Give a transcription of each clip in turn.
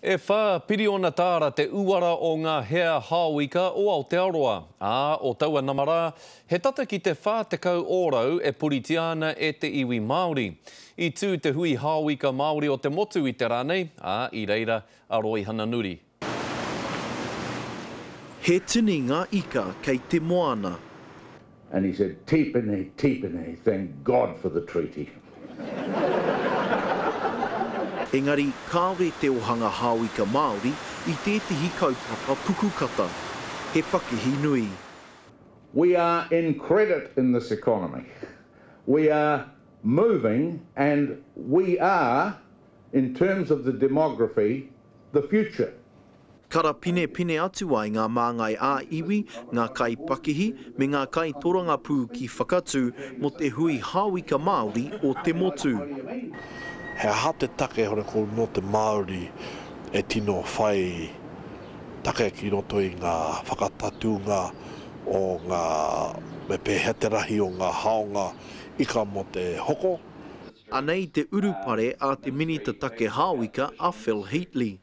E wha piri ona tāra te uara o ngā hea hāwika o Aotearoa. O taua namara, he tata ki te wha tekau ōrau e puriti ana e te iwi Māori. I tū te hui hāwika Māori o te motu i te rānei, i reira a Roy Hananuri. He tini ngā ika kei te moana. And he said, "Tipene, tipene, thank God for the treaty." Engari, kāore te ohanga hāwika Māori I tētihi kaupapa pukukata. He pakihi nui. We are in credit in this economy. We are moving and we are, in terms of the demography, the future. Kara pine atu ai ngā māngai ā-iwi, ngā kai pakihi, me ngā kai toranga pū ki whakatu mo te hui hāwika Māori o te motu. He aha te take hore ko no te Māori e tino whai take ki roto I ngā whakatatunga o ngā me pēheterahi o ngā haonga ika mo te hoko. Anei te urupare a te minita take hāwika a Phil Heatley.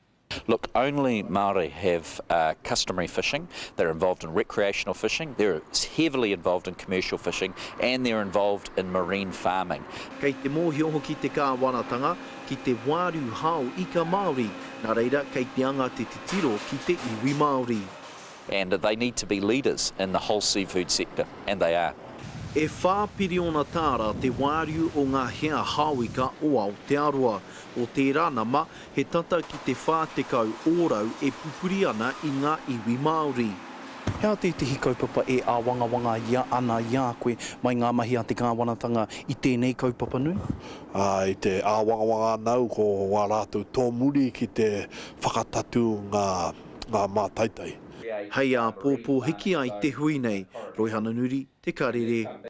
Look, only Māori have customary fishing. They're involved in recreational fishing, they're heavily involved in commercial fishing, and they're involved in marine farming. Kei te mōhioho ki te kāwanatanga, ki te wāru hao ika Māori, nā reira kei te anga te titiro ki te iwi Māori. And they need to be leaders in the whole seafood sector, and they are. E whāpiri ona tāra te wāriu o ngā hea hāwika o Aotearoa. O tērā nama, he tata ki te whātekau ōrau e pupuri ana I ngā iwi Māori. Hea te kaupapa e āwangawanga ia ana ia koe mai ngā mahi a te kāwanatanga I tēnei kaupapa nui? I te āwangawanga nau ko wā rātou tōmuri ki te whakatatu ngā mātaitai. Hei a pōpō hiki ai te hui nei, Roy Hananuri, Te Karere.